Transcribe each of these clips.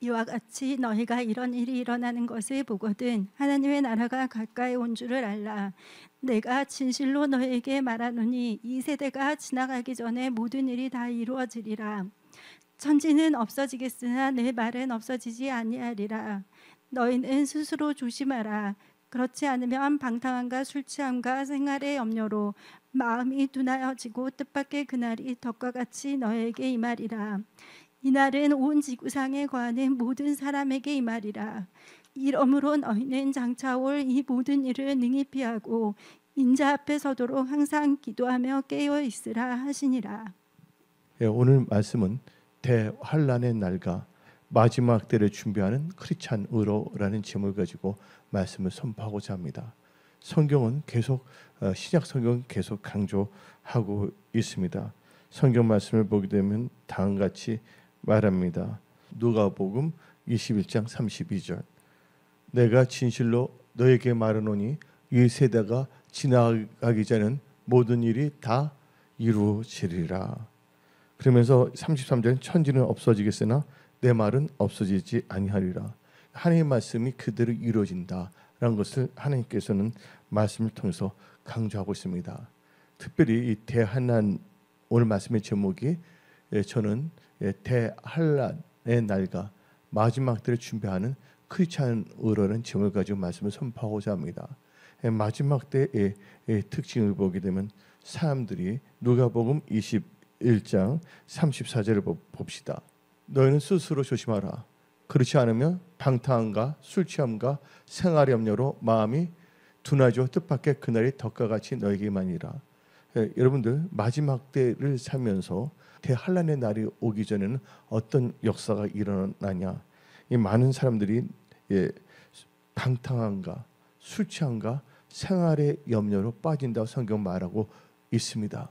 이와 같이 너희가 이런 일이 일어나는 것을 보거든 하나님의 나라가 가까이 온 줄을 알라. 내가 진실로 너희에게 말하노니 이 세대가 지나가기 전에 모든 일이 다 이루어지리라. 천지는 없어지겠으나 내 말은 없어지지 아니하리라. 너희는 스스로 조심하라. 그렇지 않으면 방탕함과 술 취함과 생활의 염려로 마음이 둔하여지고 뜻밖의 그날이 덕과 같이 너희에게 임하리라. 이날은 온 지구상에 거하는 모든 사람에게 임하리라. 이러므로 너희는 장차 올 이 모든 일을 능히 피하고 인자 앞에 서도록 항상 기도하며 깨어 있으라 하시니라. 오늘 말씀은 대환란의 날과 마지막 때를 준비하는 크리스찬 의로라는 제목을 가지고 말씀을 선포하고자 합니다. 성경은 계속 신약 성경은 계속 강조하고 있습니다. 성경 말씀을 보게 되면 다음과 같이 말합니다. 누가복음 21장 32절. 내가 진실로 너에게 말하노니 이 세대가 지나가기 전에는 모든 일이 다 이루어지리라. 그러면서 33절은 천지는 없어지겠으나 내 말은 없어지지 아니하리라. 하나님의 말씀이 그대로 이루어진다라는 것을 하나님께서는 말씀을 통해서 강조하고 있습니다. 특별히 이 대환란 오늘 말씀의 제목이 저는 대환란의 날과 마지막 때를 준비하는 크리스찬 의로라는 제목을 가지고 말씀을 선포하고자 합니다. 마지막 때의 특징을 보게 되면 사람들이 누가복음 21장 34절을 봅시다. 너희는 스스로 조심하라. 그렇지 않으면 방탕함과 술 취함과 생활의 염려로 마음이 둔하죠. 뜻밖의 그날이 덕과 같이 너에게 임하니라. 여러분들 마지막 때를 살면서 대환란의 날이 오기 전에는 어떤 역사가 일어나냐? 이 많은 사람들이 방탕함과 술 취함과 생활의 염려로 빠진다고 성경 말하고 있습니다.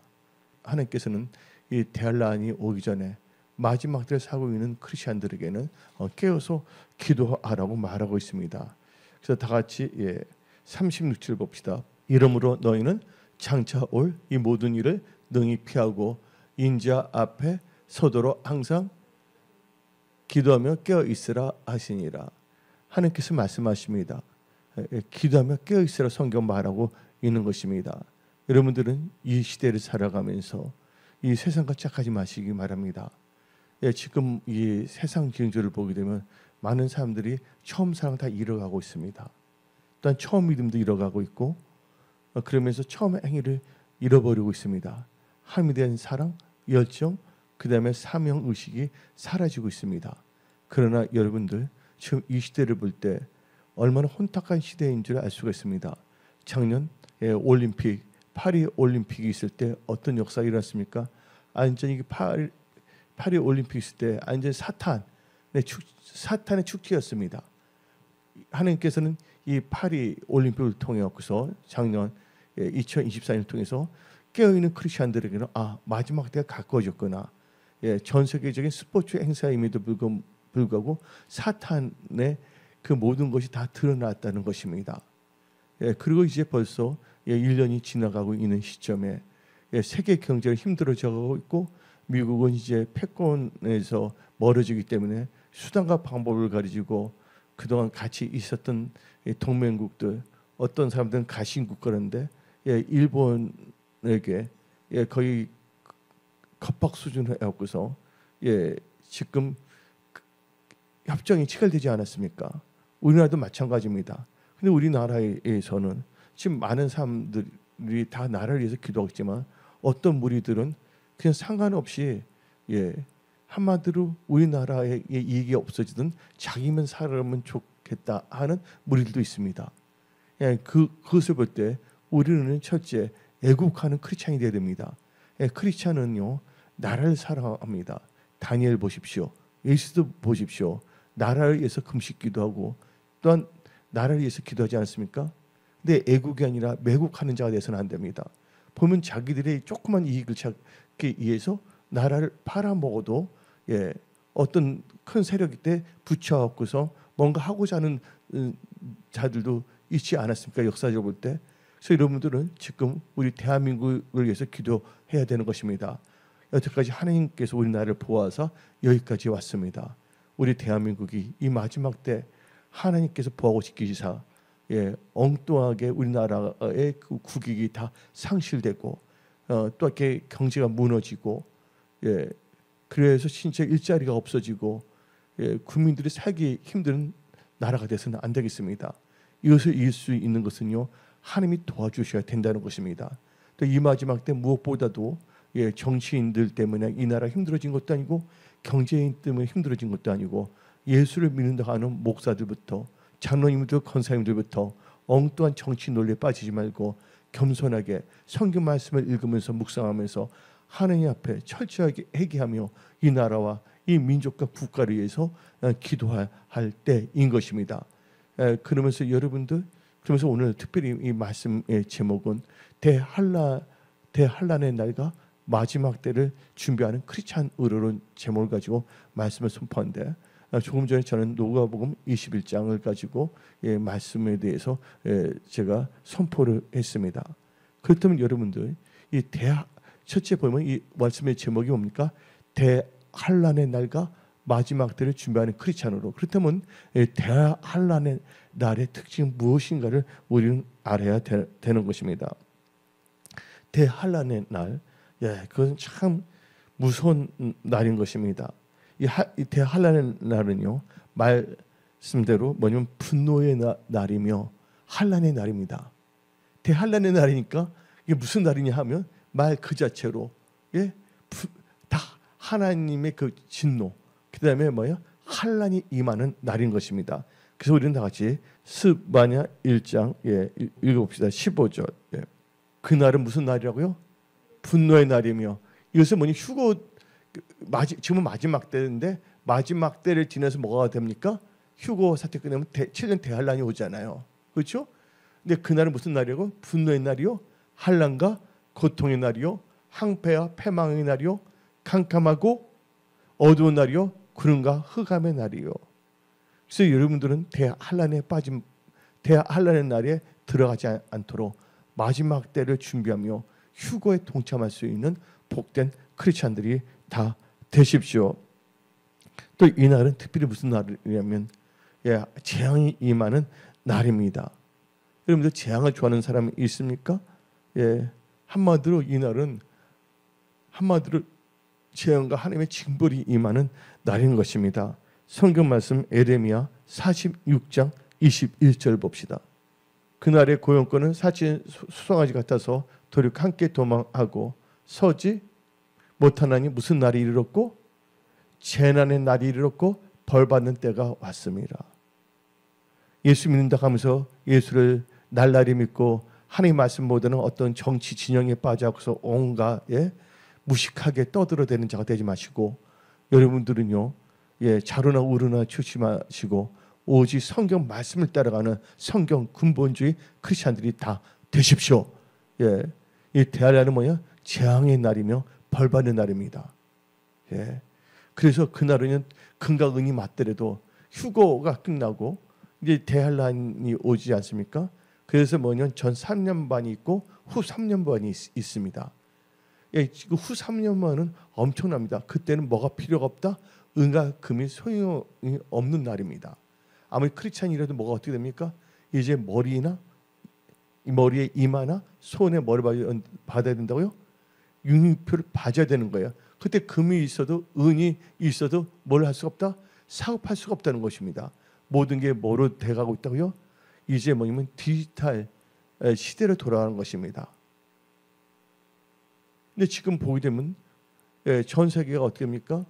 하나님께서는 이 대환란이 오기 전에 마지막 때를 살고 있는 크리스천들에게는 깨어서 기도하라고 말하고 있습니다. 그래서 다 같이 36절 봅시다. 이러므로 너희는 장차 올 이 모든 일을 능히 피하고 인자 앞에 서도록 항상 기도하며 깨어 있으라 하시니라. 하나님께서 말씀하십니다. 기도하며 깨어 있으라 성경 말하고 있는 것입니다. 여러분들은 이 시대를 살아가면서 이 세상과 짝하지 마시기 바랍니다. 지금 이 세상 경제를 보게 되면 많은 사람들이 처음 사랑 다 잃어가고 있습니다. 또한 처음 믿음도 잃어가고 있고 그러면서 처음 행위를 잃어버리고 있습니다. 하나님에 대한 사랑, 열정, 그 다음에 사명 의식이 사라지고 있습니다. 그러나 여러분들 지금 이 시대를 볼 때 얼마나 혼탁한 시대인 줄 알 수가 있습니다. 작년 올림픽, 파리 올림픽이 있을 때 어떤 역사가 일어났습니까? 완전히 파리 올림픽 있을 때 완전히 사탄의 축제였습니다. 하나님께서는 이 파리 올림픽을 통해서 작년 2024년을 통해서 깨어있는 크리스천들에게는 마지막 때가 가까워졌구나. 전 세계적인 스포츠 행사임에도 불구하고 사탄의 그 모든 것이 다 드러났다는 것입니다. 그리고 이제 벌써 1년이 지나가고 있는 시점에 세계 경제가 힘들어져가고 있고 미국은 이제 패권에서 멀어지기 때문에 수단과 방법을 가지고 그동안 같이 있었던 동맹국들 어떤 사람들은 가신국가인데 일본에게 거의 겁박 수준을 해갖고서 지금 협정이 체결되지 않았습니까? 우리나라도 마찬가지입니다. 근데 우리나라에서는 지금 많은 사람들이 다 나라를 위해서 기도하고 있지만 어떤 무리들은 그냥 상관없이 한마디로 우리나라의 이익이 없어지든 자기만 살아면 좋겠다 하는 무리들도 있습니다. 그것을 볼 때 우리는 첫째 애국하는 크리스찬이 되어야 됩니다. 크리스찬은요 나라를 사랑합니다. 다니엘 보십시오. 예수도 보십시오. 나라를 위해서 금식 기도하고 또한 나라를 위해서 기도하지 않습니까? 근데 애국이 아니라 매국하는 자가 되어서는 안 됩니다. 보면 자기들의 조그만 이익을 찾기 위해서 나라를 팔아먹어도 어떤 큰 세력이 때 붙여갖고서 뭔가 하고자 하는 자들도 있지 않았습니까? 역사적으로 볼 때. 그래서 여러분들은 지금 우리 대한민국을 위해서 기도해야 되는 것입니다. 여태까지 하나님께서 우리나라를 보아서 여기까지 왔습니다. 우리 대한민국이 이 마지막 때 하나님께서 보하고 지키시사 엉뚱하게 우리나라의 그 국익이 다 상실되고 또 이렇게 경제가 무너지고 그래서 진짜 일자리가 없어지고 국민들이 살기 힘든 나라가 돼서는 안 되겠습니다. 이것을 이길 수 있는 것은요, 하나님이 도와주셔야 된다는 것입니다. 또 이 마지막 때 무엇보다도 정치인들 때문에 이 나라 힘들어진 것도 아니고 경제인 때문에 힘들어진 것도 아니고 예수를 믿는다 하는 목사들부터 장로님들, 권사님들부터 엉뚱한 정치 논리에 빠지지 말고 겸손하게 성경 말씀을 읽으면서 묵상하면서 하나님 앞에 철저하게 회개하며 이 나라와 이 민족과 국가를 위해서 기도할 때인 것입니다. 그러면서 여러분들, 그러면서 오늘 특별히 이 말씀의 제목은 대환란의 날과 마지막 때를 준비하는 크리스찬 의로는 제목을 가지고 말씀을 선포한데, 조금 전에 저는 누가복음 21장을 가지고 말씀에 대해서 제가 선포를 했습니다. 그렇다면 여러분들 이 첫째 보면 이 말씀의 제목이 뭡니까? 대환란의 날과 마지막 때를 준비하는 크리스찬으로. 그렇다면 대환란의 날의 특징은 무엇인가를 우리는 알아야 되는 것입니다. 대환란의 날, 그것은 참 무서운 날인 것입니다. 이 대환란의 날은요, 말씀대로 뭐냐면 분노의 날이며 환란의 날입니다. 대환란의 날이니까 이게 무슨 날이냐 하면 말 그 자체로 다 하나님의 그 진노, 그다음에 뭐야? 환란이 임하는 날인 것입니다. 그래서 우리는 다 같이 스바냐 1장 읽어봅시다. 15절. 그날은 무슨 날이라고요? 분노의 날이며, 이것은 뭐냐? 휴거 지금은 마지막 때인데 마지막 때를 지나서 뭐가 됩니까? 휴거 사태 끝나면 7년 대환란이 오잖아요. 그렇죠? 근데 그날은 무슨 날이라고? 분노의 날이요, 환란과 고통의 날이요, 항폐와 패망의 날이요, 캄캄하고 어두운 날이요, 구름과 흑암의 날이요. 그래서 여러분들은 대환란의 날에 들어가지 않도록 마지막 때를 준비하며 휴거에 동참할 수 있는 복된 크리스찬들이 다 되십시오. 또 이 날은 특별히 무슨 날이냐면 재앙이 임하는 날입니다. 여러분들 재앙을 좋아하는 사람이 있습니까? 한마디로 이 날은 재앙과 하나님의 징벌이 임하는 날인 것입니다. 성경 말씀 에레미야 46장 21절 봅시다. 그날의 고용권은 사치 수송아지 같아서 도륙 함께 도망하고 서지 못하나니 무슨 날이 이르렀고 재난의 날이 이르렀고 벌받는 때가 왔습니다. 예수 믿는다 하면서 예수를 날라리 믿고 하나님 말씀 못하는 어떤 정치 진영에 빠져서 온갖 무식하게 떠들어대는 자가 되지 마시고, 여러분들은요 자루나 우루나 추지 마시고 오직 성경 말씀을 따라가는 성경 근본주의 크리스찬들이 다 되십시오. 이 대환란은 뭐냐? 재앙의 날이며 벌받는 날입니다. 그래서 그날은 금과 은이 맞더라도 휴거가 끝나고 이제 대환란이 오지 않습니까? 그래서 뭐냐면 전 3년 반이 있고 후 3년 반이 있습니다. 후 3년 반은 엄청납니다. 그때는 뭐가 필요가 없다? 은과 금이 소용이 없는 날입니다. 아무리 크리스찬이라도 뭐가 어떻게 됩니까? 이제 머리에 이마나 손에 머리 받아야 된다고요? 융표를 봐줘야 되는 거예요. 그때 금이 있어도 은이 있어도 뭘 할 수가 없다? 사업할 수가 없다는 것입니다. 모든 게 뭐로 돼가고 있다고요? 이제 뭐냐면 디지털 시대로 돌아가는 것입니다. 근데 지금 보게 되면 전 세계가 어떻게 됩니까?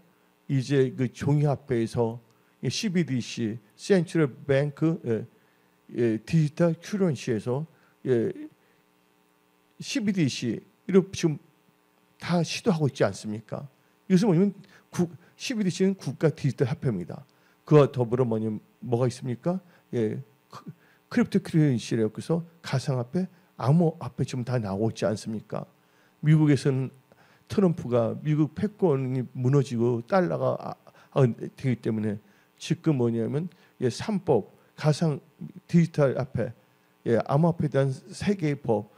이제 그 종이화폐에서 CBDC, 센트럴 뱅크 디지털 큐런시에서 CBDC로 지금 다 시도하고 있지 않습니까? 이것은 뭐냐면 CBDC는 국가 디지털 화폐입니다. 그와 더불어 뭐가 있습니까? 크립토 큐런시라고 해서 가상화폐, 암호화폐 지금 다 나오고 있지 않습니까? 미국에서는 트럼프가 미국 패권이 무너지고 달러가 되기 때문에 지금 뭐냐면 3법, 가상 디지털 화폐, 암호화폐에 대한 세계의 법,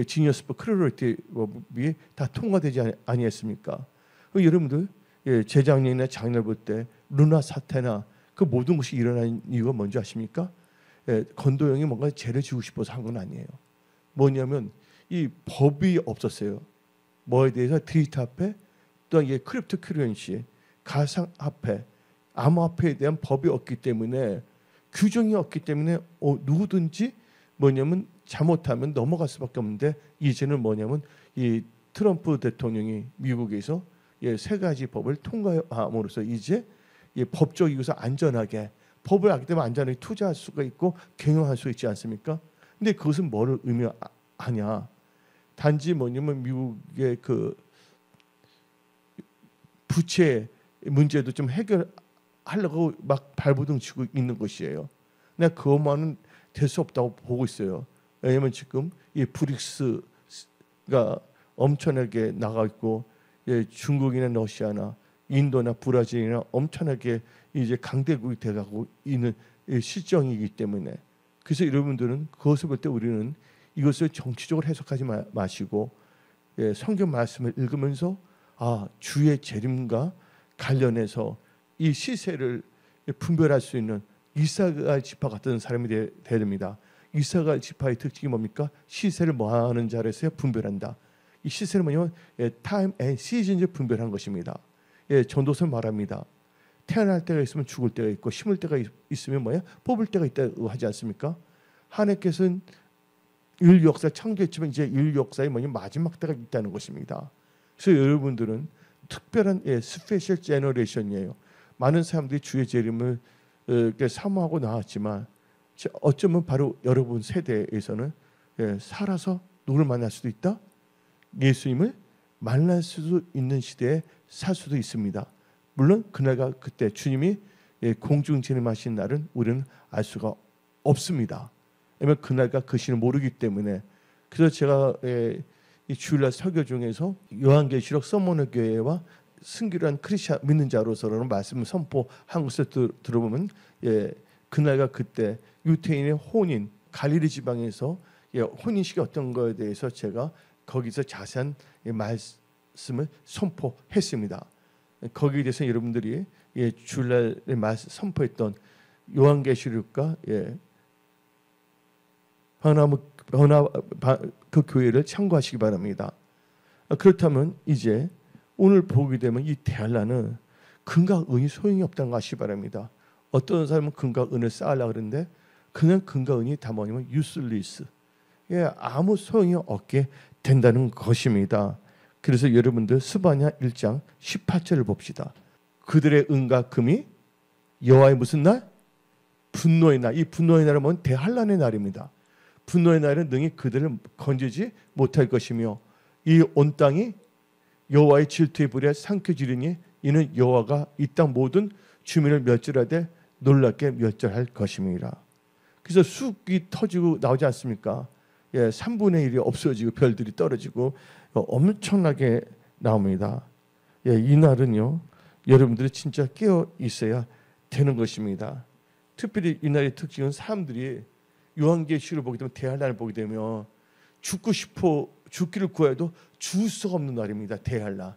지니어스법, 크로리티 법이 다 통과되지 아니했습니까? 여러분들 재작년이나 작년 볼 때 루나 사태나 그 모든 것이 일어난 이유가 뭔지 아십니까? 건도형이 뭔가 죄를 지고 싶어서 한 건 아니에요. 뭐냐면 이 법이 없었어요. 뭐에 대해서 디지털화폐, 또한 이게 크립토 커런시, 가상화폐, 암호화폐에 대한 법이 없기 때문에, 규정이 없기 때문에 누구든지 뭐냐면 잘못하면 넘어갈 수밖에 없는데, 이제는 뭐냐면 이 트럼프 대통령이 미국에서 세 가지 법을 통과함으로써 이제 법적이고서 안전하게, 법을 알기 때문에 안전하게 투자할 수가 있고 경영할 수 있지 않습니까? 근데 그것은 뭐를 의미하냐? 단지 뭐냐면 미국의 그 부채 문제도 좀 해결하려고 막 발버둥 치고 있는 것이에요. 내가 그것만은 될 수 없다고 보고 있어요. 왜냐하면 지금 이 브릭스가 엄청나게 나가 있고, 중국이나 러시아나 인도나 브라질이나 엄청나게 이제 강대국이 돼가고 있는 실정이기 때문에, 그래서 여러분들은 그것을 볼 때 우리는 이것을 정치적으로 해석하지 마시고 성경 말씀을 읽으면서 주의 재림과 관련해서 이 시세를 분별할 수 있는 이사갈 지파 같은 사람이 돼야 됩니다. 이사갈 지파의 특징이 뭡니까? 시세를 뭐하는 자리에서 분별한다. 이 시세는 뭐냐면 타임 앤 시즌을 분별한 것입니다. 전도서 말합니다. 태어날 때가 있으면 죽을 때가 있고, 심을 때가 있으면 뭐야? 뽑을 때가 있다고 하지 않습니까? 하나님께서는 인류 역사 창조했지만 이제 인류 역사에 뭐냐면 마지막 때가 있다는 것입니다. 그래서 여러분들은 특별한 스페셜 제너레이션이에요. 많은 사람들이 주의 재림을 사모하고 나왔지만, 어쩌면 바로 여러분 세대에서는 살아서 누구를 만날 수도 있다? 예수님을 만날 수도 있는 시대에 살 수도 있습니다. 물론 그날과 그때 주님이 공중 재림하신 날은 우리는 알 수가 없습니다. 왜냐하면 그날과 그 시를 모르기 때문에. 그래서 제가 이 주일날 설교 중에서 요한계시록 서머너 교회와 순결한 크리스찬 믿는 자로서라는 말씀을 선포한 것을 들어보면, 그날과 그때 유태인의 혼인, 갈릴리 지방에서 혼인식이 어떤 거에 대해서 제가 거기서 자세한 말씀을 선포했습니다. 거기에 대해서 여러분들이 주일날에 선포했던 요한계시록과 그 교회를 참고하시기 바랍니다. 그렇다면 이제 오늘 보게 되면 이 대한란은 금과 은이 소용이 없다는 거 아시기 바랍니다. 어떤 사람은 금과 은을 쌓으려고 그러는데 그냥 금과 은이 다 뭐냐면 useless, 아무 소용이 없게 된다는 것입니다. 그래서 여러분들 스바냐 1장 18절을 봅시다. 그들의 은과 금이 여호와의 무슨 날? 분노의 날. 이 분노의 날은 뭐냐? 대환란의 날입니다. 분노의 날은 능히 그들을 건지지 못할 것이며, 이 온 땅이 여호와의 질투의 불에 삼켜지리니 이는 여호와가 이 땅 모든 주민을 멸절하되 놀랍게 멸절할 것입니다. 그래서 쑥이 터지고 나오지 않습니까? 3분의 1이 없어지고 별들이 떨어지고 엄청나게 나옵니다. 이 날은요, 여러분들이 진짜 깨어 있어야 되는 것입니다. 특별히 이 날의 특징은 사람들이 요한계시를 보게 되면, 대환란을 보게 되면 죽고 싶어 죽기를 구해도 죽을 수가 없는 날입니다. 대환란.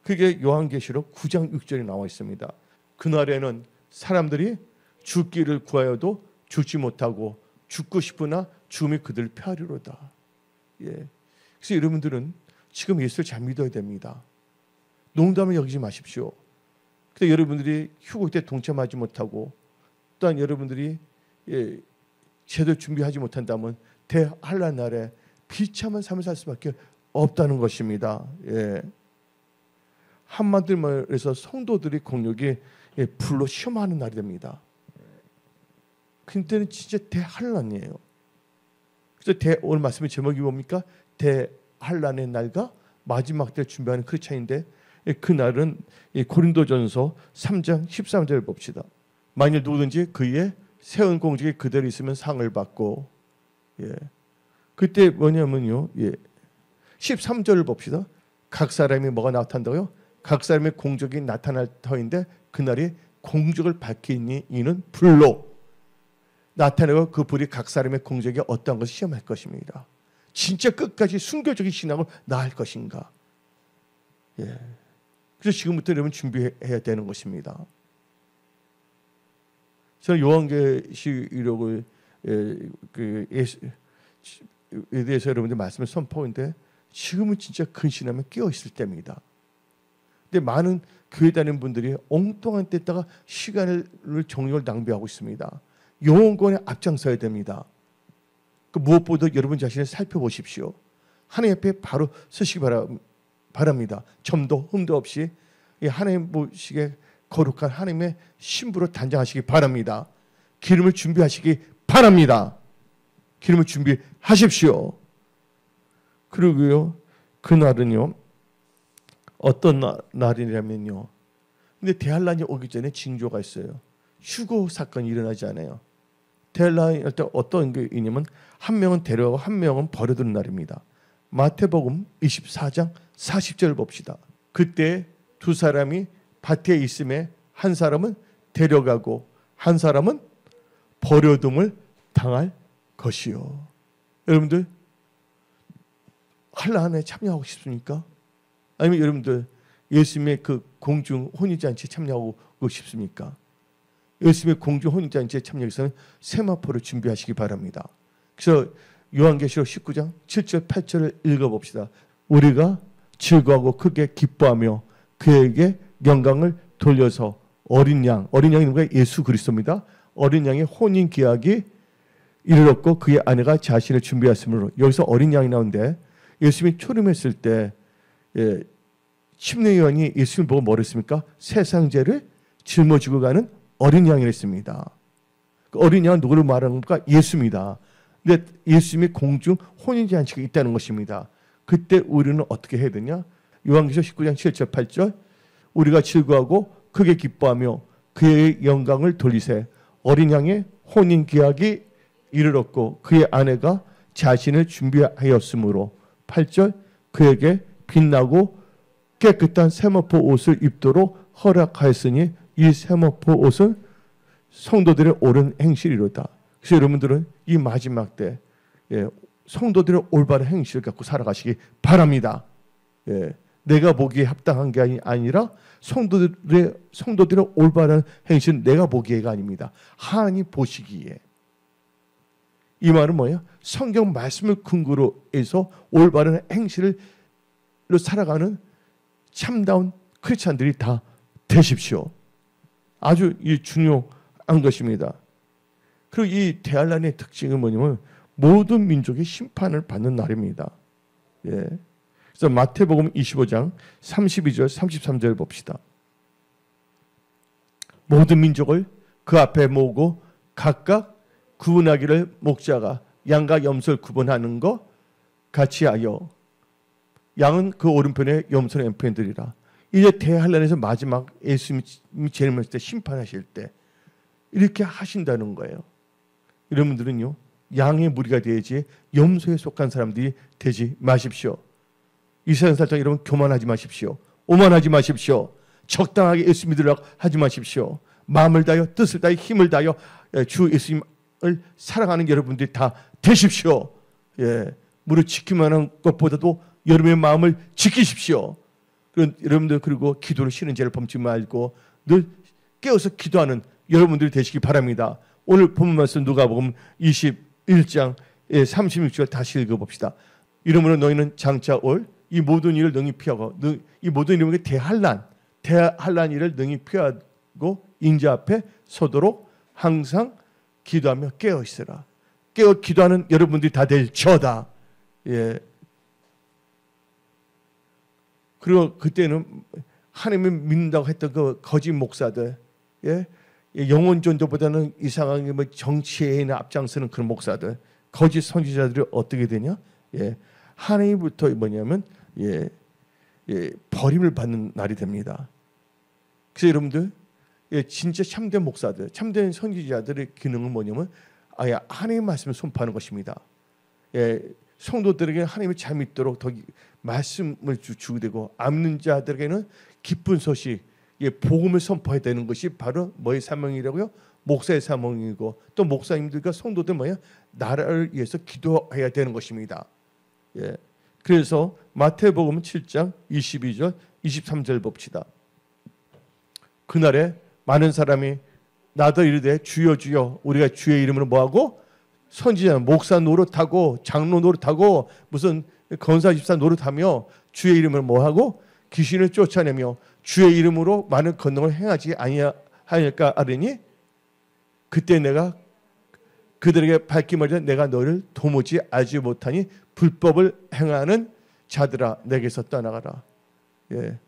그게 요한계시록 9장 6절에 나와 있습니다. 그날에는 사람들이 죽기를 구하여도 죽지 못하고 죽고 싶으나 죽음이 그들을 펴리로다. 그래서 여러분들은 지금 예수를 잘 믿어야 됩니다. 농담을 여기지 마십시오. 근데 여러분들이 휴고 때 동참하지 못하고, 또한 여러분들이 제대로 준비하지 못한다면 대환란 날에 비참한 삶을 살 수밖에 없다는 것입니다. 한마디로 말해서 성도들이 공력이 불로 시험하는 날이 됩니다. 그때는 진짜 대환란이에요. 그래서 오늘 말씀의 제목이 뭡니까? 대환란의 날과 마지막 때를 준비하는 크리스찬인데, 그 날은 고린도전서 3장 13절을 봅시다. 만일 누구든지 그의 세운 공직에 그대로 있으면 상을 받고, 그때 뭐냐면요, 13절을 봅시다. 각 사람이 뭐가 나타난다고요? 각 사람의 공적이 나타날 터인데 그날이 공적을 밝히니 이는 불로 나타내고 그 불이 각 사람의 공적에 어떠한 것을 시험할 것입니다. 진짜 끝까지 순교적인 신앙을 나을 것인가? 그래서 지금부터 여러분 준비해야 되는 것입니다. 저는 요한계시록을 에 대해서 여러분들 말씀을 선포하는데 지금은 진짜 근신하면 깨어 있을 때입니다. 근데 많은 교회 다니는 분들이 엉뚱한 데다가 시간을 정력을 낭비하고 있습니다. 영혼권에 앞장서야 됩니다. 그 무엇보다 여러분 자신을 살펴보십시오. 하나님 앞에 바로 서시기 바랍니다. 점도 흠도 없이 하나님 보시기에 거룩한 하나님의 신부로 단장하시기 바랍니다. 기름을 준비하시기 바랍니다. 기름을 준비하십시오. 그리고요, 그날은요, 어떤 날이냐면요, 근데 대환란이 오기 전에 징조가 있어요. 휴거 사건이 일어나지 않아요. 대환란이 할 때 어떤 게 있냐면 한 명은 데려가고 한 명은 버려두는 날입니다. 마태복음 24장 40절을 봅시다. 그때 두 사람이 밭에 있음에 한 사람은 데려가고 한 사람은 버려둠을 당할 것이요. 여러분들 환란에 참여하고 싶습니까? 아니면 여러분들 예수님의 그 공중 혼인잔치에 참여하고 싶습니까? 예수님의 공중 혼인잔치에 참여하기 위해서는 세마포를 준비하시기 바랍니다. 그래서 요한계시록 19장 7절 8절을 읽어봅시다. 우리가 즐거워하고 크게 기뻐하며 그에게 영광을 돌려서 어린 양이 누구예요? 예수 그리스도입니다. 어린 양의 혼인 기약이 이르렀고 그의 아내가 자신을 준비했으므로, 여기서 어린 양이 나오는데 예수님이 초림했을 때 침례요한이 예수님을 보고 뭐라 했습니까? 세상 죄를 짊어지고 가는 어린 양이라 했습니다. 그 어린 양은 누구를 말하는 겁니까? 예수입니다. 근데 예수님이 공중 혼인잔치가 있다는 것입니다. 그때 우리는 어떻게 해야 되냐? 요한계시록 19장 7절 8절 우리가 즐거워하고 크게 기뻐하며 그의 영광을 돌리세. 어린 양의 혼인 기약이 이르렀고 그의 아내가 자신을 준비하였으므로 8절 그에게 빛나고 깨끗한 세마포 옷을 입도록 허락하였으니 이 세마포 옷은 성도들의 옳은 행실이로다. 그래서 여러분들은 이 마지막 때 성도들의 올바른 행실을 갖고 살아가시기 바랍니다. 내가 보기에 합당한 게 아니라 성도들의 올바른 행실은 내가 보기에가 아닙니다. 하나님 보시기에. 이 말은 뭐예요? 성경 말씀을 근거로 해서 올바른 행실로 살아가는 참다운 크리스찬들이 다 되십시오. 아주 중요한 것입니다. 그리고 이 대환란의 특징은 뭐냐면 모든 민족의 심판을 받는 날입니다. 그래서 마태복음 25장 32절 33절 봅시다. 모든 민족을 그 앞에 모으고 각각 구분하기를 목자가 양과 염소를 구분하는 것 같이 하여, 양은 그 오른편에 염소는 왼편에 들이라. 이제 대환란에서 마지막 예수님이 제일 먼저 때 심판하실 때 이렇게 하신다는 거예요. 여러분들은요, 양의 무리가 되지 염소에 속한 사람들이 되지 마십시오. 이 세상 살다 여러분 교만하지 마십시오. 오만하지 마십시오. 적당하게 예수 믿으려고 하지 마십시오. 마음을 다하여 뜻을 다하여 힘을 다하여 주 예수님을 사랑하는 여러분들이 다 되십시오. 무릇 지키만 하는 것보다도 여러분의 마음을 지키십시오. 여러분들 그리고 기도를 쉬는 죄를 범치 말고 늘 깨어서 기도하는 여러분들이 되시기 바랍니다. 오늘 본문 말씀 누가복음 21장 36절 다시 읽어봅시다. 이러므로 너희는 장차 올 이 모든 일을 능히 피하고, 이 모든 일을 대환란 일을 능히 피하고 인자 앞에 서도록 항상 기도하며 깨어 있으라. 깨어 기도하는 여러분들이 다 될지어다. 그리고 그때는 하나님을 믿는다고 했던 그 거짓 목사들, 영혼 전도보다는 이상하게 뭐 정치에 앞장서는 그런 목사들, 거짓 선지자들이 어떻게 되냐? 하나님부터 뭐냐면 버림을 받는 날이 됩니다. 그래서 여러분들 진짜 참된 목사들, 참된 선지자들의 기능은 뭐냐면 하나님의 말씀을 선포하는 것입니다. 성도들에게 하나님을 잘 믿도록 더 말씀을 주게 되고, 믿는 자들에게는 기쁜 소식, 복음을 선포해야 되는 것이 바로 뭐의 사명이라고요? 목사의 사명이고, 또 목사님들과 성도들 나라를 위해서 기도해야 되는 것입니다. 그래서 마태복음 7장 22절 23절 봅시다. 그날에 많은 사람이 나더 이르되 주여 주여 우리가 주의 이름으로 뭐하고 선지자 목사 노릇하고 장로 노릇하고 무슨 건사 집사 노릇하며 주의 이름을 뭐하고 귀신을 쫓아내며 주의 이름으로 많은 권능을 행하지 아니할까 하리니 그때 내가 그들에게 밝히 말하되 내가 너를 도무지 알지 못하니 불법을 행하는 자들아 내게서 떠나가라. 예,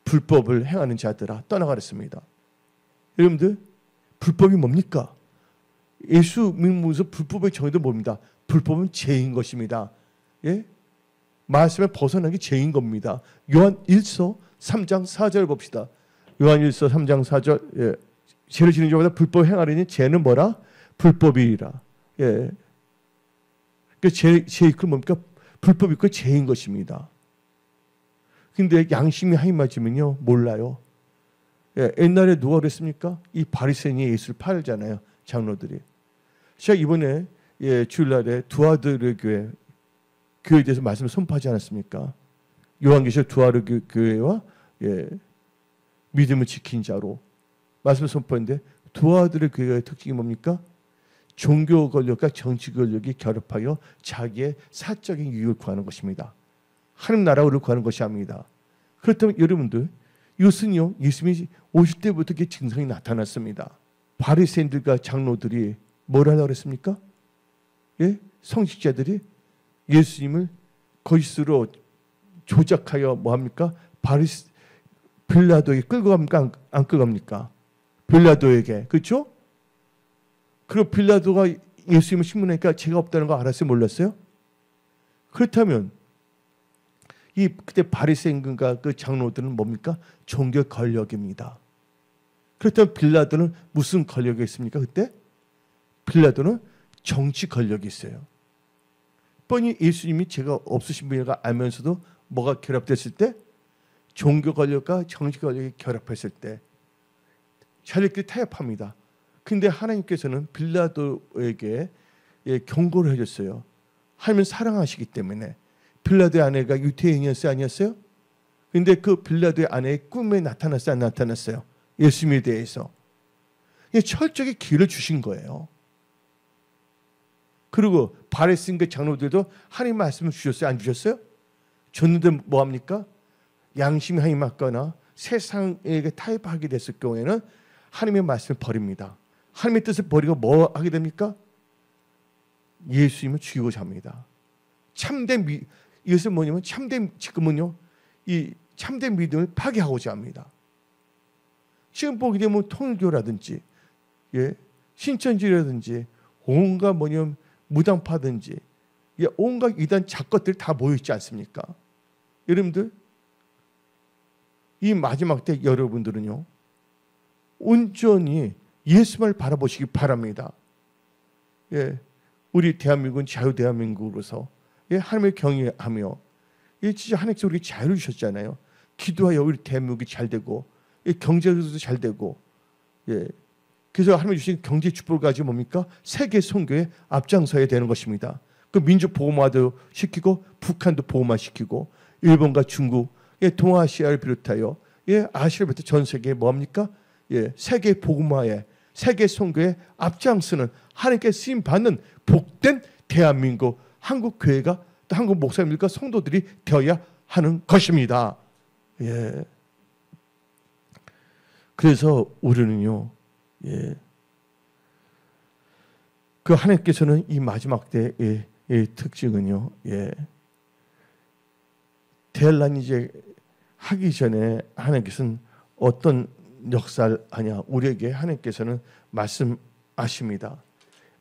불법을 행하는 자들아 떠나가랬습니다. 여러분들 불법이 뭡니까? 예수 믿으면서 불법의 정의도 뭡니다? 불법은 죄인 것입니다. 예? 말씀에 벗어나기 죄인 겁니다. 요한 1서 3장 4절 봅시다. 요한 1서 3장 4절 예. 죄를 지는 자보다 불법 행하려니 죄는 뭐라? 불법이라. 예. 그 죄 이끌 뭡니까? 불법 이끌 죄인 것입니다. 근데 양심이 하이 맞으면요 몰라요. 예. 옛날에 누가 그랬습니까? 이 바리새인이 예수를 팔잖아요. 장로들이. 제가 이번에 예, 주일날에 두아르 교회에 대해서 말씀을 선포하지 않았습니까? 요한계시록 두아르 교회와 예, 믿음을 지킨 자로 말씀을 선포했는데 두아르 교회의 특징이 뭡니까? 종교 권력과 정치 권력이 결합하여 자기의 사적인 유익을 구하는 것입니다. 하나님 나라를 구하는 것이 아닙니다. 그렇다면 여러분들 이것은요 예수님이 오실 때부터 이렇게 증상이 나타났습니다. 바리새인들과 장로들이 뭘 하려고 했습니까? 예? 성직자들이 예수님을 거짓으로 조작하여 뭐합니까? 빌라도에게 끌고 갑니까? 안 끌고 갑니까? 빌라도에게. 그렇죠? 그리고 빌라도가 예수님을 신문하니까 죄가 없다는 거 알았어요? 몰랐어요? 그렇다면 그때 바리새인과 그 장로들은 뭡니까? 종교 권력입니다. 그렇다면 빌라도는 무슨 권력이 있습니까? 그때? 빌라도는 정치 권력이 있어요. 뻔히 예수님이 죄가 없으신 분이라 알면서도 뭐가 결합됐을 때? 종교 권력과 정치 권력이 결합했을 때 자기들끼리 타협합니다. 근데 하나님께서는 빌라도에게 경고를 해줬어요. 하나님은 사랑하시기 때문에. 빌라도의 아내가 유태인이었어요? 아니었어요? 근데 그 빌라도의 아내의 꿈에 나타났어요? 안 나타났어요? 예수님에 대해서. 철저하게 기회를 주신 거예요. 그리고 바리새인과 장로들도 하나님 말씀을 주셨어요? 안 주셨어요? 줬는데 뭐합니까? 양심이 하나님 맞거나 세상에게 타협하게 됐을 경우에는 하나님의 말씀을 버립니다. 하나님의 뜻을 버리고 뭐 하게 됩니까? 예수님을 죽이고자 합니다. 이것은 뭐냐면 지금은요 이 참된 믿음을 파괴하고자 합니다. 지금 보게 되면 통일교라든지 예, 신천지라든지 온갖 뭐냐면 무당파든지 예, 온갖 이단 작것들이 다 모여있지 않습니까? 여러분들 이 마지막 때 여러분들은요 온전히 예수를 바라보시기 바랍니다. 예, 우리 대한민국은 자유대한민국으로서 예, 하나님을 경외하며 예, 진짜 하나님께서 우리에게 자유를 주셨잖아요. 기도하여 우리 대한민국이 잘 되고 예, 경제도 잘 되고 예, 그래서 하나님이 주신 경제 축복을 가지고 뭡니까? 세계 선교에 앞장서야 되는 것입니다. 그 민족 보호마도 시키고 북한도 보호마 시키고 일본과 중국, 예, 동아시아를 비롯하여 예, 아시아를 비롯해 전 세계에 뭐합니까? 예, 세계 복음화에 세계 선교에 앞장서는 하나님께 쓰임 받는 복된 대한민국 한국 교회가 또 한국 목사님들과 성도들이 되어야 하는 것입니다. 예. 그래서 우리는요, 예, 그 하나님께서는 이 마지막 때의 특징은요, 예, 대환란이 이제 하기 전에 하나님께서는 어떤 역사를 하냐, 우리에게 하나님께서는 말씀하십니다.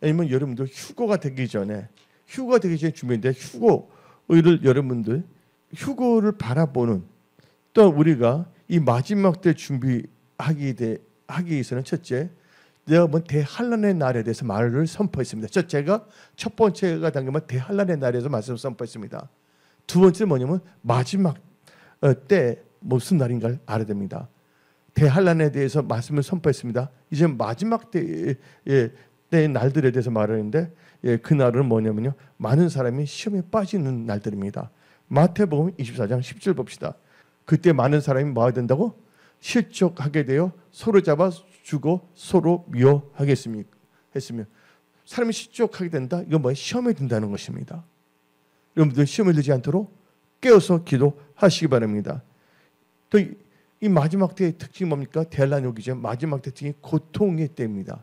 아니면 여러분들 휴거가 되기 전에 준비인데 휴거를 여러분들 휴거를 바라보는 또 우리가 이 마지막 때 준비하기 위해서는 첫째, 내가 뭐 대환란의 날에 대해서 말을 선포했습니다. 첫 번째가 당기면 대환란의 날에서 말씀을 선포했습니다. 두 번째는 뭐냐면 마지막 때 무슨 날인가를 알아야 됩니다. 대환란에 대해서 말씀을 선포했습니다. 이제 마지막 때의 날들에 대해서 말하는데 그 날은 뭐냐면요, 많은 사람이 시험에 빠지는 날들입니다. 마태복음 24장 10절 봅시다. 그때 많은 사람이 뭐 해야 된다고? 실족하게 되어 서로 잡아 주고 서로 미워하겠습니까? 했으면 사람이 실족하게 된다. 이건 뭐예요? 시험에 든다는 것입니다. 여러분들 시험에 들지 않도록 깨어서 기도하시기 바랍니다. 또 이 마지막 때의 특징이 뭡니까? 대환란이 오기 전 마지막 특징이 고통의 때입니다.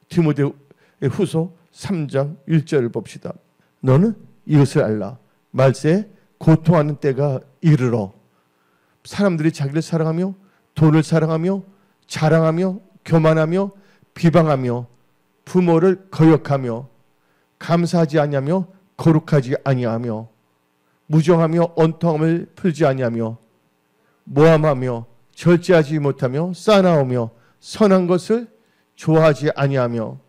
디모데후서 3장 1절을 봅시다. 너는 이것을 알라. 말세에 고통하는 때가 이르러 사람들이 자기를 사랑하며 돈을 사랑하며 자랑하며 교만하며 비방하며 부모를 거역하며 감사하지 아니하며 거룩하지 아니하며 무정하며 언통함을 풀지 아니하며 모함하며 절제하지 못하며 싸나우며 선한 것을 좋아하지 아니하며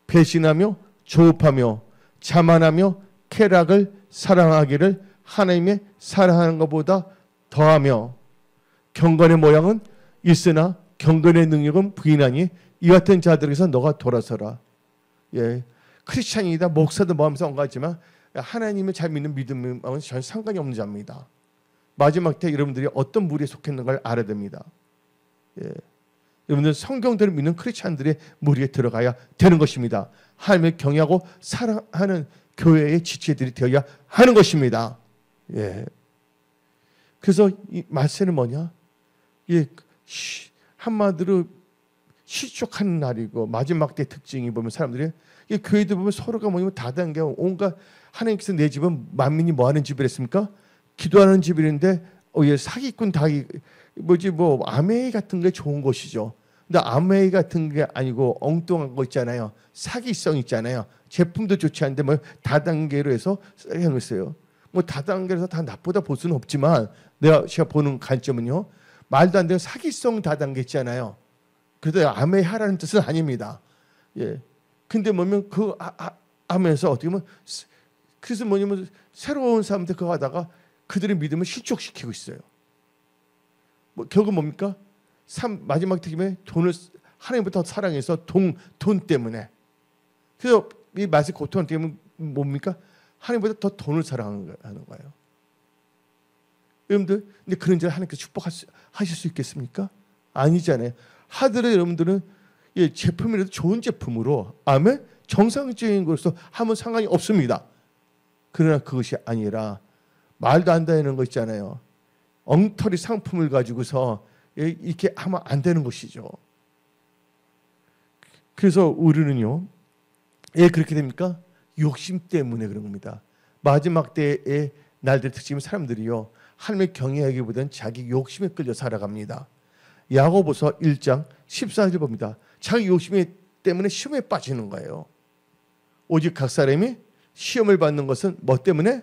배신하며 조업하며 자만하며 쾌락을 사랑하기를 하나님의 사랑하는 것보다 더하며 경건의 모양은 있으나 경건의 능력은 부인하니 이 같은 자들에게서 너가 돌아서라. 예, 크리스찬이다 목사도 모하면서 언가했지만 하나님을 잘 믿는 믿음은 전혀 상관이 없는 자입니다. 마지막 때 여러분들이 어떤 무리에 속했는가를 알아야 됩니다. 예. 여러분들 성경대로 믿는 크리스찬들의 무리에 들어가야 되는 것입니다. 하나님을 경외하고 사랑하는 교회의 지체들이 되어야 하는 것입니다. 예. 그래서 이 말세는 뭐냐? 예, 한마디로 실족하는 날이고 마지막 때 특징이 보면 사람들이 이 교회도 보면 서로가 뭐냐면 다단계 온갖 하나님께서 내 집은 만민이 뭐 하는 집이랬습니까? 기도하는 집인데 예, 사기꾼 뭐 아메이 같은 게 좋은 것이죠. 근데 아메이 같은 게 아니고 엉뚱한 거 있잖아요. 사기성 있잖아요. 제품도 좋지 않은데 뭐 다단계로 해서 하는 거였어요. 뭐 다단계에서 다 나쁘다 볼 수는 없지만 제가 보는 관점은요. 말도 안 되는 사기성 다단계 있잖아요. 그래도 아메이 하라는 뜻은 아닙니다. 예. 근데 뭐냐면 그 하면서 어떻게 보면 그래서 뭐냐면 새로운 사람들 그거 하다가 그들의 믿음을 실족시키고 있어요. 뭐 결국 뭡니까? 마지막 특임에 돈을 하나님부터 사랑해서 돈 때문에. 그래서 이 맛의 고통 때문에 뭡니까? 하나님보다 더 돈을 사랑하는 거예요. 여러분들, 근데 그런 줄 하나님께서 축복하실 수 있겠습니까? 아니잖아요. 하더라도 여러분들은 예, 제품이라도 좋은 제품으로 아멘 정상적인 것으로 하면 상관이 없습니다. 그러나 그것이 아니라 말도 안 되는 거 있잖아요. 엉터리 상품을 가지고서 이렇게 하면 안 되는 것이죠. 그래서 우리는요. 왜 그렇게 됩니까? 욕심 때문에 그런 겁니다. 마지막 때의 날들 특징은 사람들이요. 하나님을 경외하기보다는 자기 욕심에 끌려 살아갑니다. 야고보서 1장 14절 봅니다. 자기 욕심 때문에 시험에 빠지는 거예요. 오직 각 사람이 시험을 받는 것은 뭐 때문에?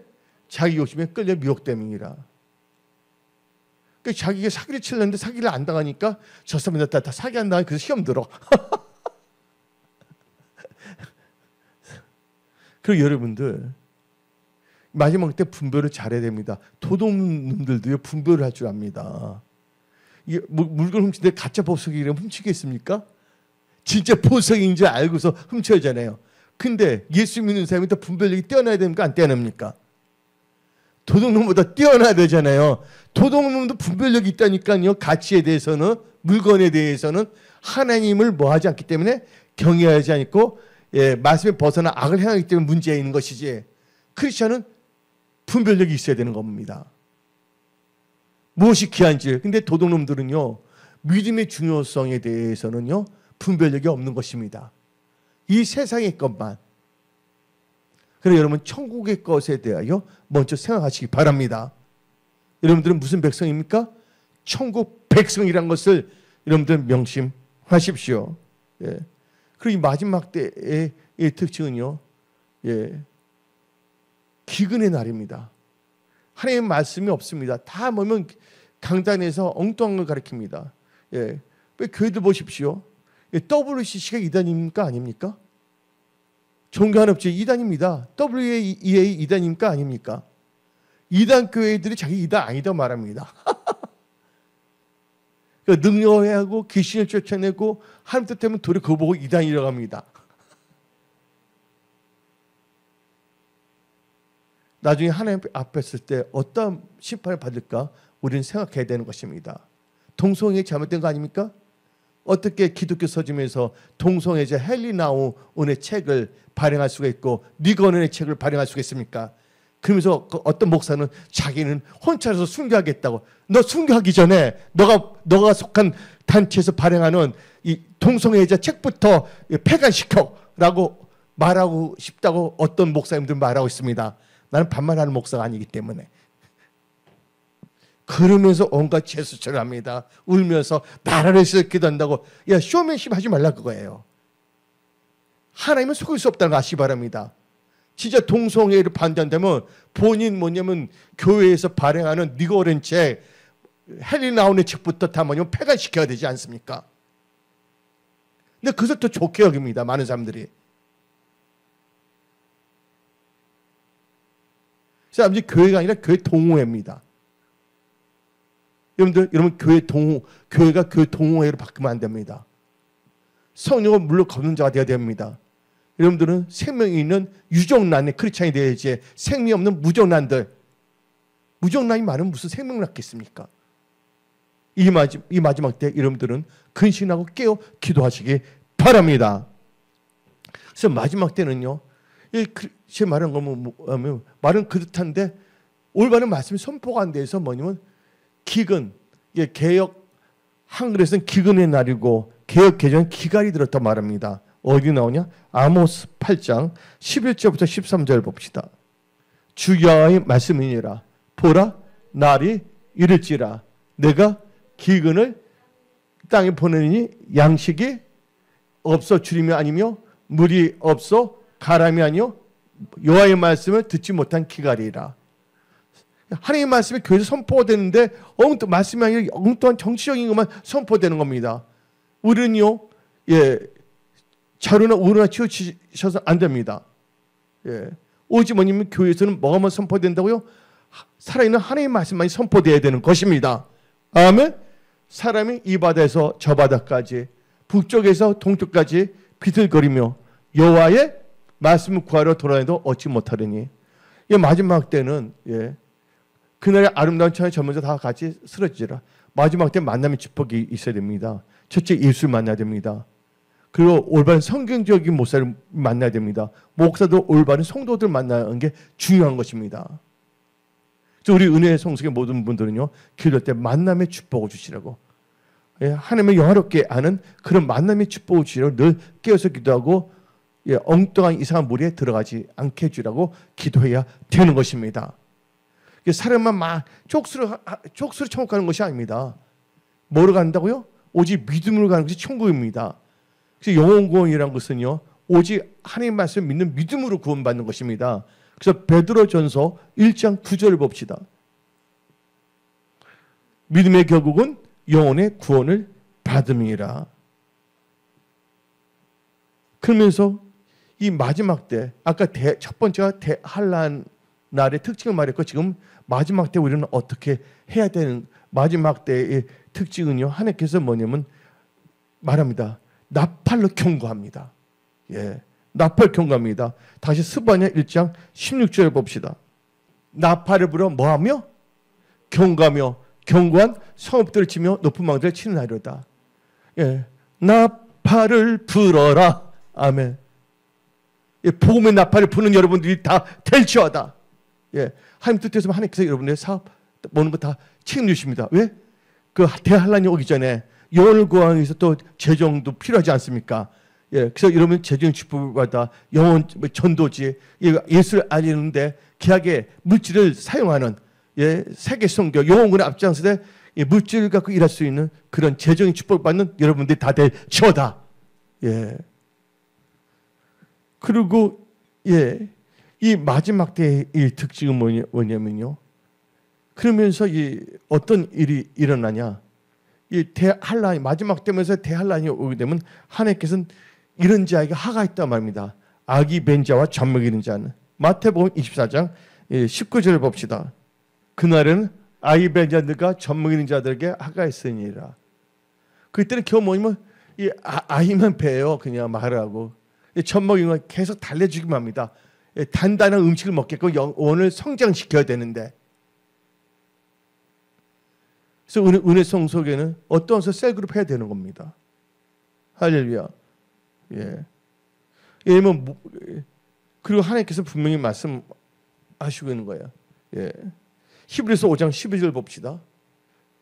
자기 욕심에 끌려 미혹 때문이라. 그러니까 자기가 사기를 치려는데 사기를 안 당하니까 저 사람이 다 사기 안 당하니 그래서 시험 들어. 그리고 여러분들 마지막 때 분별을 잘해야 됩니다. 도둑놈들도요 분별을 할 줄 압니다. 이게 물건 훔치는데 가짜 보석이라면 훔치겠습니까? 진짜 보석인 줄 알고서 훔쳐야잖아요. 근데 예수 믿는 사람이 더 분별력이 뛰어나야 됩니까? 안 뛰어납니까? 도둑놈보다 뛰어나야 되잖아요. 도둑놈도 분별력이 있다니까요. 가치에 대해서는 물건에 대해서는 하나님을 뭐 하지 않기 때문에 경외하지 않고 예, 말씀에 벗어나 악을 행하기 때문에 문제가 있는 것이지 크리스천은 분별력이 있어야 되는 겁니다. 무엇이 귀한지. 근데 도둑놈들은요. 믿음의 중요성에 대해서는요. 분별력이 없는 것입니다. 이 세상의 것만. 그래서 여러분 천국의 것에 대하여 먼저 생각하시기 바랍니다. 여러분들은 무슨 백성입니까? 천국 백성이란 것을 여러분들 명심하십시오. 예. 그리고 이 마지막 때의 특징은요. 예. 기근의 날입니다. 하나님의 말씀이 없습니다. 다 뭐면 강단에서 엉뚱한 걸 가르칩니다. 예. 교회들 보십시오. WCC가 이단입니까? 아닙니까? 종교한업체 이단입니다. WEA 이단입니까? 아닙니까? 이단 교회들이 자기 이단 아니다 말합니다. 능력하고 귀신을 쫓아내고 하나님 뜻하면 도리 그거 보고 이단이라고 합니다. 나중에 하나님 앞에 설 때 어떤 심판을 받을까 우리는 생각해야 되는 것입니다. 동성애 잘못된 거 아닙니까? 어떻게 기독교 서점에서 동성애자 헨리 나우온의 책을 발행할 수가 있고 니건의 책을 발행할 수가 있습니까? 그러면서 어떤 목사는 자기는 혼자서 순교하겠다고. 너 순교하기 전에 너가 속한 단체에서 발행하는 이 동성애자 책부터 폐간시켜라고 말하고 싶다고 어떤 목사님들 말하고 있습니다. 나는 반말하는 목사가 아니기 때문에. 그러면서 온갖 제스처를 합니다. 울면서 나라를 위해서 기도한다고. 야, 쇼맨십 하지 말라 그거예요. 하나님은 속일 수 없다는 거 아시기 바랍니다. 진짜 동성애를 반대한다면 본인 뭐냐면 교회에서 발행하는 니거렌 책, 헨리 나운의 책부터 다 뭐냐면 폐간시켜야 되지 않습니까? 근데 그것을 또 좋게 여깁니다. 많은 사람들이. 그래서 교회가 아니라 교회 동호회입니다. 여러분 교회가 교회 동호회로 바뀌면 안 됩니다. 성령을 물로 걷는 자가 되어야 됩니다. 여러분들은 생명이 있는 유정란의 크리스찬이 되어야지 생명이 없는 무정란들. 무정란이 많으면 무슨 생명을 낳겠습니까? 이 마지막 때 여러분들은 근신하고 깨어 기도하시기 바랍니다. 그래서 마지막 때는요. 제 말은 뭐냐면 말은 그렇단데 올바른 말씀이 선포가 안 돼서 뭐냐면 기근, 개역 한글에서는 기근의 날이고 개역 개정은 기갈이 들었다 말합니다. 어디 나오냐? 아모스 8장 11절부터 13절 봅시다. 주 여호와의 말씀이니라. 보라, 날이 이를지라. 내가 기근을 땅에 보내니 양식이 없어 주림이 아니며 물이 없어 가람이 아니요 여호와의 말씀을 듣지 못한 기갈이라. 하나님의 말씀이 교회에서 선포가 되는데 말씀이 아니라 엉뚱한 정치적인 것만 선포되는 겁니다. 우리는요, 자루나 우루나 치우치셔서 안 됩니다. 오직 뭐냐면 교회에서는 뭐가만 선포된다고요? 살아있는 하나님의 말씀만이 선포되어야 되는 것입니다. 아멘. 사람이 이 바다에서 저 바다까지 북쪽에서 동쪽까지 비틀거리며 여호와의 말씀을 구하러 돌아다녀도 얻지 못하려니. 마지막 때는 그날의 아름다운 천의 전문자 다 같이 쓰러지라. 마지막 때 만남의 축복이 있어야 됩니다. 첫째 예수를 만나야 됩니다. 그리고 올바른 성경적인 목사를 만나야 됩니다. 목사도 올바른 성도들 만나는 게 중요한 것입니다. 우리 은혜의 성숙의 모든 분들은요, 기도할 때 만남의 축복을 주시라고. 하나님을 영화롭게 아는 그런 만남의 축복을 주시라고 늘 깨어서 기도하고 엉뚱한 이상한 무리에 들어가지 않게 해주라고 기도해야 되는 것입니다. 사람만 막 족수를 천국 가는 것이 아닙니다. 뭐로 간다고요? 오직 믿음으로 가는 것이 천국입니다. 그래서 영혼 구원이라는 것은요, 오직 하나님 말씀 믿는 믿음으로 구원받는 것입니다. 그래서 베드로전서 1장 9절을 봅시다. 믿음의 결국은 영혼의 구원을 받음이라. 그러면서 이 마지막 때, 아까 첫 번째가 대환란 날의 특징을 말했고, 지금 마지막 때 우리는 어떻게 해야 되는 마지막 때의 특징은요, 하나님께서 뭐냐면 말합니다. 나팔로 경고합니다. 나팔 경고합니다. 다시 스바냐 1장 16절 봅시다. 나팔을 불어 뭐하며? 경고하며 경고한 성읍들을 치며 높은 망대를 치는 하리로다. 나팔을 불어라. 아멘. 복음의 나팔을 부는 여러분들이 다 될지어다. 하나님 뜻대로 하나님께서 여러분의 사업 모든 거 다 책임주십니다. 왜? 그 대환란이 오기 전에 영혼을 구하기 위해서 또 재정도 필요하지 않습니까? 그래서 여러분 재정 축복을 받아 영혼 전도지 예수를 알리는데 귀하게 물질을 사용하는 세계 선교 영혼군의 앞장서되 물질을 갖고 일할 수 있는 그런 재정의 축복을 받는 여러분들이 다 될지어다. 그리고 이 마지막 때의 이 특징은 뭐냐면요. 그러면서 이 어떤 일이 일어나냐? 이 대환란이 마지막 때면서 대환란이 오게 되면 하나님께서는 이런 자에게 하가 있단 말입니다. 악이 벤 자와 젖먹이는 자는. 마태복음 24장 19절을 봅시다. 그날은 악이 벤 자들과 젖먹이는 자들에게 하가 있으니라. 그때는 겨우 뭐냐면 이 아이만 배요. 그냥 말하고 젖먹이는 건 계속 달래주기만 합니다. 단단한 음식을 먹게끔 영혼을 성장시켜야 되는데, 그래서 은혜성 속에는 어떤 셀그룹 해야 되는 겁니다. 할렐루야. 예. 왜냐면 그리고 하나님께서 분명히 말씀하시고 있는 거예요. 예. 히브리서 5장 12절 봅시다.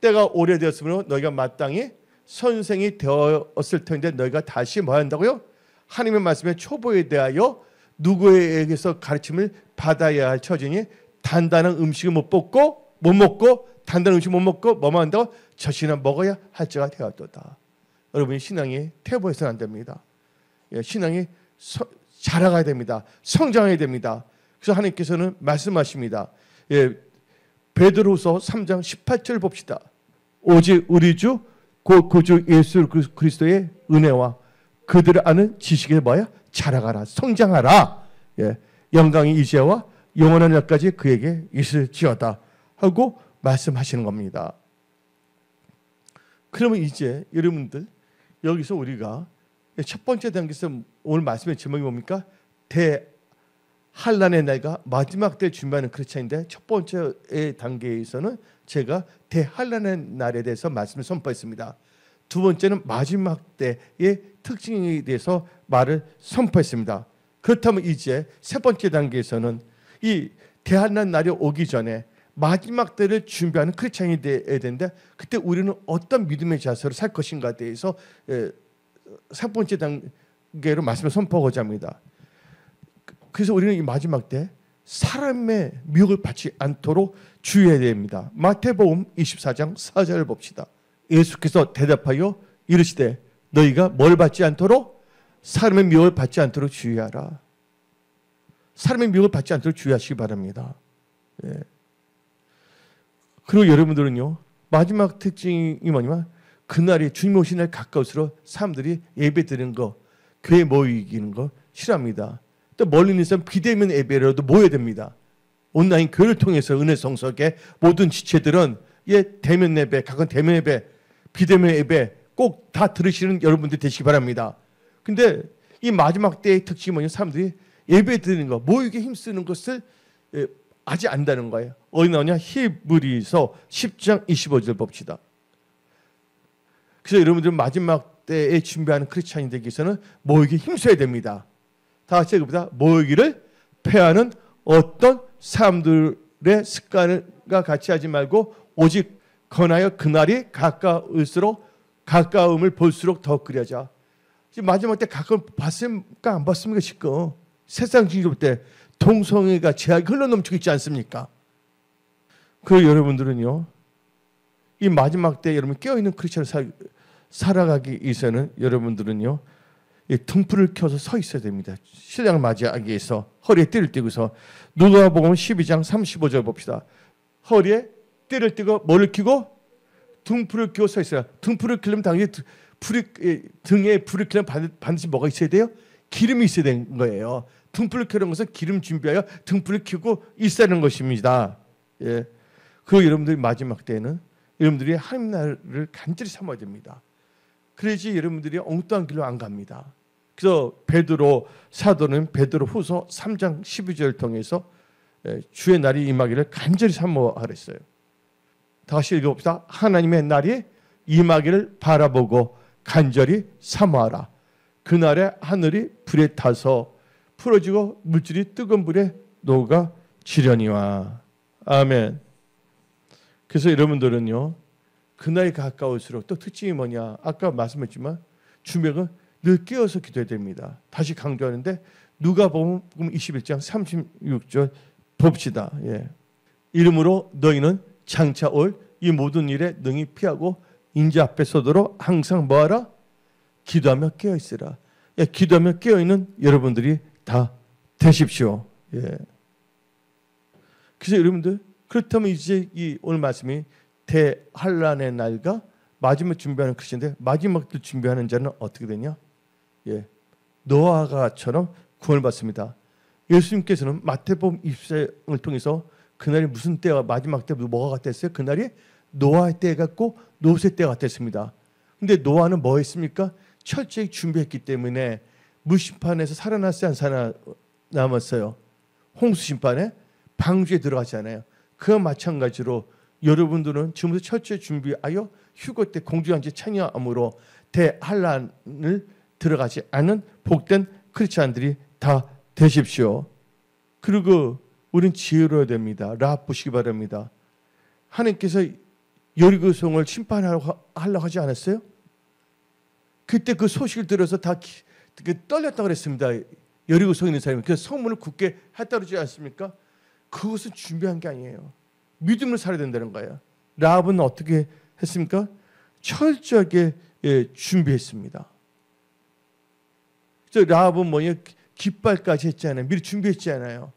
때가 오래되었으므로 너희가 마땅히 선생이 되었을 터인데 너희가 다시 뭐 한다고요? 하나님의 말씀의 초보에 대하여 누구에게서 가르침을 받아야 할 처지니 단단한 음식을 못 먹고 단단한 음식 못 먹고 뭐만 한다고 젖이나 먹어야 할 자가 되었도다. 여러분이 신앙이 퇴보해서는 안 됩니다. 예, 신앙이 자라가야 됩니다. 성장해야 됩니다. 그래서 하나님께서는 말씀하십니다. 예, 베드로후서 3장 18절 봅시다. 오직 우리 주 곧 구주 예수 그리스도의 은혜와 그들을 아는 지식에 뭐야? 자라가라, 성장하라. 예, 영광이 이제와 영원한 날까지 그에게 있을지어다 하고 말씀하시는 겁니다. 그러면 이제 여러분들 여기서 우리가 첫 번째 단계에서 오늘 말씀의 제목이 뭡니까? 대환란의 날과 마지막 때 준비하는 크리스찬인데, 첫 번째 단계에서는 제가 대환란의 날에 대해서 말씀을 선포했습니다. 두 번째는 마지막 때의 특징에 대해서 말을 선포했습니다. 그렇다면 이제 세 번째 단계에서는 이 대환란 날이 오기 전에 마지막 때를 준비하는 크리스찬이 되어야 되는데, 그때 우리는 어떤 믿음의 자세로 살 것인가에 대해서 세 번째 단계로 말씀을 선포하고자 합니다. 그래서 우리는 이 마지막 때 사람의 미혹을 받지 않도록 주의해야 됩니다. 마태복음 24장 4절을 봅시다. 예수께서 대답하여 이르시되 너희가 뭘 받지 않도록? 사람의 미혹을 받지 않도록 주의하라. 사람의 미혹을 받지 않도록 주의하시기 바랍니다. 예. 그리고 여러분들은요, 마지막 특징이 뭐냐면 그날이 주님 오신 날 가까울수록 사람들이 예배 드리는 거, 교회 모이기는 거 싫어합니다. 또 멀리 있는 사람 비대면 예배라도 모여야 됩니다. 온라인 교회를 통해서 은혜 성석의 모든 지체들은 대면 예배, 각은 대면 예배, 비대면 예배 꼭 다 들으시는 여러분들 되시기 바랍니다. 근데 이 마지막 때의 특징이 뭐냐면 사람들이 예배 드리는 거, 모이게 힘쓰는 것을 아직 안다는 거예요. 어디 나오냐? 히브리서 10장 25절 봅시다. 그래서 여러분들 마지막 때에 준비하는 크리스찬이 되기 위해서는 모이기 힘써야 됩니다. 다 같이 읽어보자. 모이기를 패하는 어떤 사람들의 습관과 같이 하지 말고 오직 권하여 그날이 가까움을 볼수록 더 그려자. 지금 마지막 때 가까움 봤습니까? 안 봤습니까? 지금 세상 진료 때 동성애가 제약이 흘러넘치고 있지 않습니까? 그 여러분들은요, 이 마지막 때 여러분 깨어있는 크리스천을 살아가기 위해서는 여러분들은요, 이 등불을 켜서 서 있어야 됩니다. 신랑을 맞이하기 위해서 허리에 띠를 띠고서. 누가복음 12장 35절 봅시다. 허리에 띠를 띠고 뭐를 켜고? 등불을 켜고 서 있어요. 등불을 켜려면 당연히 등에 불을 켜려면 반드시 뭐가 있어야 돼요? 기름이 있어야 되는 거예요. 등불을 켜는 것은 기름 준비하여 등불을 켜고 있어야 하는 것입니다. 예. 그 여러분들이 마지막 때에는 여러분들이 하나님 나라를 간절히 삼아야 됩니다. 그래야지 여러분들이 엉뚱한 길로 안 갑니다. 그래서 베드로 사도는 베드로 후서 3장 12절을 통해서 주의 날이 임하기를 간절히 사모하라 했어요. 다시 읽어봅시다. 하나님의 날이 임하기를 바라보고 간절히 사모하라. 그날에 하늘이 불에 타서 풀어지고 물질이 뜨거운 불에 녹아지려니와. 아멘. 그래서 여러분들은요, 그날이 가까울수록 또 특징이 뭐냐? 아까 말씀했지만 주명은 늘 깨어서 기도해야 됩니다. 다시 강조하는데 누가복음 21장 36절 봅시다. 예. 이름으로 너희는 장차 올 이 모든 일에 능히 피하고 인자 앞에 서도록 항상 뭐하라? 기도하며 깨어있으라. 예, 기도하며 깨어있는 여러분들이 다 되십시오. 예. 그래서 여러분들, 그렇다면 이제 이 오늘 말씀이 대환란의 날과 마지막 준비하는 크리스천인데, 마지막 때 준비하는 자는 어떻게 되냐? 예, 노아가처럼 구원을 받습니다. 예수님께서는 마태복음 24장을 통해서 그날이 무슨 때와 마지막 때 뭐가 같았어요? 그날이 노아의 때 같고 롯의 때 같았습니다. 근데 노아는 뭐 했습니까? 철저히 준비했기 때문에 무심판에서 살아났어요, 안 살아남았어요? 홍수 심판에 방주에 들어가잖아요. 그와 마찬가지로 여러분들은 지금부터 철저히 준비하여 휴거 때 공주한테 참여함으로 대환란을 들어가지 않은 복된 크리스찬들이 다 되십시오. 그리고 우리는 지혜로워야 됩니다. 라합 보시기 바랍니다. 하나님께서 여리고성을 심판하려고 하지 않았어요? 그때 그 소식을 들어서 다 떨렸다고 그랬습니다. 여리고성에 있는 사람이. 그래서 성문을 굳게 했다고 그러지 않습니까? 그것은 준비한 게 아니에요. 믿음을 살아야 된다는 거예요. 라합은 어떻게 했습니까? 철저하게 준비했습니다. 그래서 라합은 뭐예요? 깃발까지 했잖아요. 미리 준비했잖아요.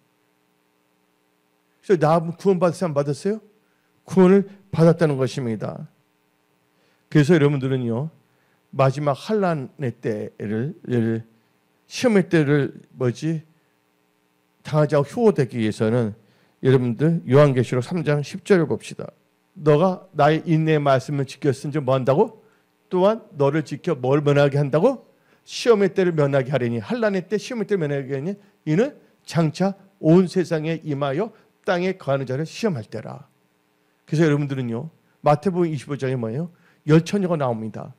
그래서 라합은 구원받을 사람 받았어요? 구원을 받았다는 것입니다. 그래서 여러분들은요, 마지막 환란의 때를, 시험의 때를 당하지 않고 휴호되기 위해서는 여러분들 요한계시록 3장 10절을 봅시다. 너가 나의 인내의 말씀을 지켰은지 뭐 한다고? 또한 너를 지켜 뭘 면하게 한다고? 시험의 때를 면하게 하리니. 환란의 때 시험의 때를 면하게 하니 이는 장차 온 세상에 임하여 땅에 거하는 자를 시험할 때라. 그래서 여러분들은요, 마태복음 25장에 뭐예요? 10처녀가 나옵니다.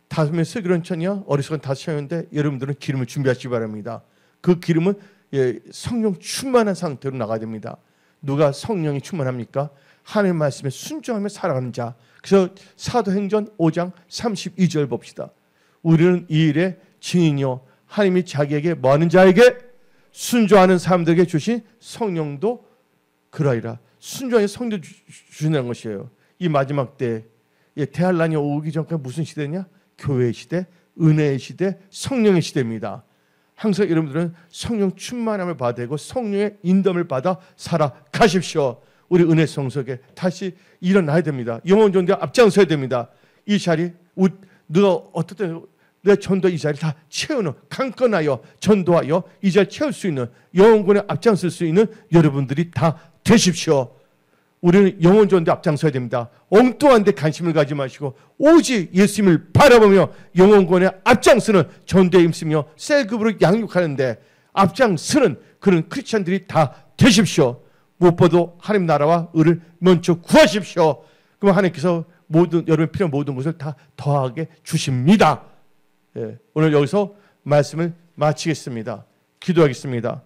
5명의 슬기로운 처녀, 어리석은 5처녀인데 여러분들은 기름을 준비하시기 바랍니다. 그 기름은 성령 충만한 상태로 나가야 됩니다. 누가 성령이 충만합니까? 하나님의 말씀에 순종하며 살아가는 자. 그래서 사도행전 5장 32절 봅시다. 우리는 이 일의 증인이요 하나님이 자기에게 뭐하는 자에게 순종하는 사람들에게 주신 성령도 그러하리라. 순종하여 성령 주신다는 것이에요. 이 마지막 때 대환란이 오기 전까지 무슨 시대냐? 교회의 시대, 은혜의 시대, 성령의 시대입니다. 항상 여러분들은 성령 충만함을 받고 성령의 인도함을 받아 살아가십시오. 우리 은혜 성석에 다시 일어나야 됩니다. 영혼 전도에 앞장서야 됩니다. 이 자리 누가 어떻든 내 전도 이 자리 다 채우는, 강건하여 전도하여 이 자리 채울 수 있는, 영혼군에 앞장설 수 있는 여러분들이 다 되십시오. 우리는 영혼 전도에 앞장서야 됩니다. 엉뚱한 데 관심을 가지 마시고 오직 예수님을 바라보며 영혼군에 앞장서는 전도에 힘쓰며 셀급으로 양육하는데 앞장서는 그런 크리스찬들이 다 되십시오. 무엇보다 하나님 나라와 의를 먼저 구하십시오. 그럼 하나님께서 여러분 필요한 모든 것을 다 더하게 주십니다. 오늘 여기서 말씀을 마치겠습니다. 기도하겠습니다.